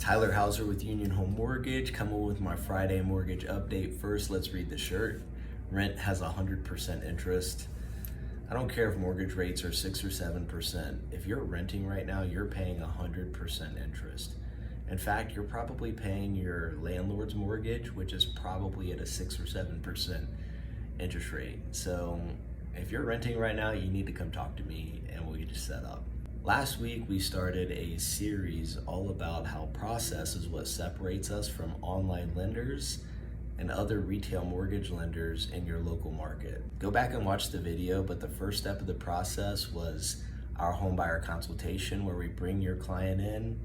Tyler Hauser with Union Home Mortgage, coming with my Friday mortgage update. First, let's read the shirt. Rent has 100% interest. I don't care if mortgage rates are 6 or 7%. If you're renting right now, you're paying 100% interest. In fact, you're probably paying your landlord's mortgage, which is probably at a 6 or 7% interest rate. So if you're renting right now, you need to come talk to me and we'll get you set up. Last week, we started a series all about how process is what separates us from online lenders and other retail mortgage lenders in your local market. Go back and watch the video, but the first step of the process was our Homebuyer Consultation, where we bring your client in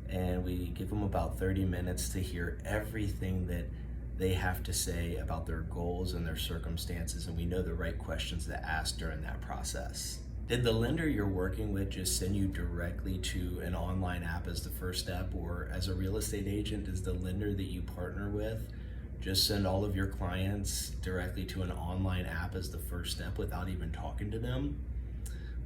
and we give them about 30 minutes to hear everything that they have to say about their goals and their circumstances, and we know the right questions to ask during that process. Did the lender you're working with just send you directly to an online app as the first step, or as a real estate agent, does the lender that you partner with just send all of your clients directly to an online app as the first step without even talking to them?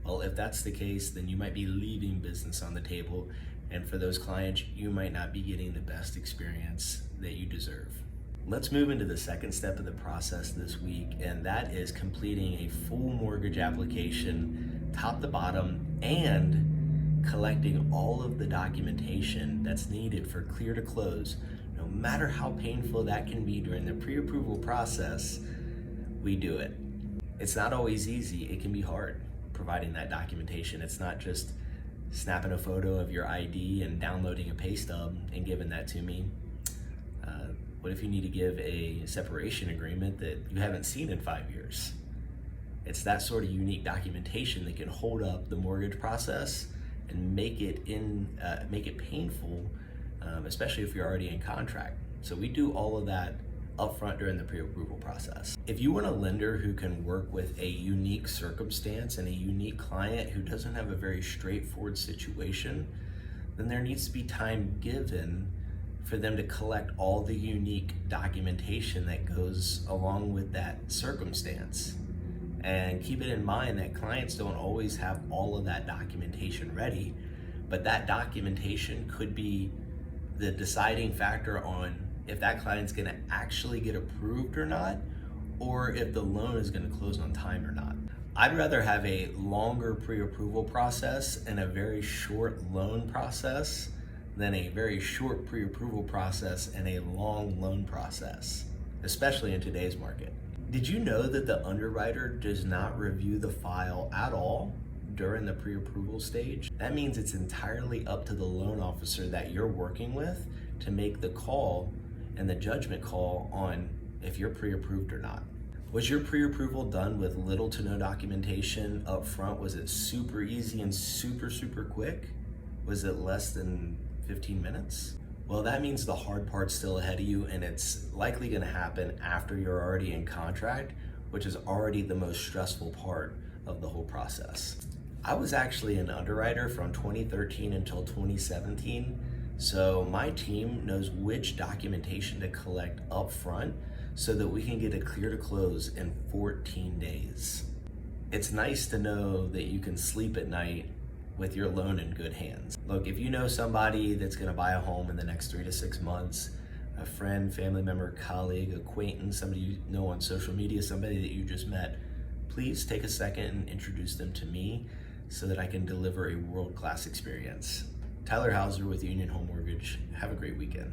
Well, if that's the case, then you might be leaving business on the table, and for those clients, you might not be getting the best experience that you deserve. Let's move into the second step of the process this week, and that is completing a full mortgage application, top to bottom, and collecting all of the documentation that's needed for clear to close. No matter how painful that can be during the pre-approval process, we do it. It's not always easy. It can be hard providing that documentation. It's not just snapping a photo of your ID and downloading a pay stub and giving that to me. What if you need to give a separation agreement that you haven't seen in 5 years? It's that sort of unique documentation that can hold up the mortgage process and make it painful, especially if you're already in contract. So we do all of that upfront during the pre-approval process. If you want a lender who can work with a unique circumstance and a unique client who doesn't have a very straightforward situation, then there needs to be time given for them to collect all the unique documentation that goes along with that circumstance. And keep it in mind that clients don't always have all of that documentation ready, but that documentation could be the deciding factor on if that client's gonna actually get approved or not, or if the loan is gonna close on time or not. I'd rather have a longer pre-approval process and a very short loan process than a very short pre-approval process and a long loan process, especially in today's market. Did you know that the underwriter does not review the file at all during the pre-approval stage? That means it's entirely up to the loan officer that you're working with to make the call and the judgment call on if you're pre-approved or not. Was your pre-approval done with little to no documentation up front? Was it super easy and super quick? Was it less than 15 minutes? Well, that means the hard part's still ahead of you, and it's likely gonna happen after you're already in contract, which is already the most stressful part of the whole process. I was actually an underwriter from 2013 until 2017, so my team knows which documentation to collect up front so that we can get it clear to close in 14 days. It's nice to know that you can sleep at night with your loan in good hands. Look, if you know somebody that's gonna buy a home in the next 3 to 6 months, a friend, family member, colleague, acquaintance, somebody you know on social media, somebody that you just met, please take a second and introduce them to me so that I can deliver a world-class experience. Tyler Hauser with Union Home Mortgage. Have a great weekend.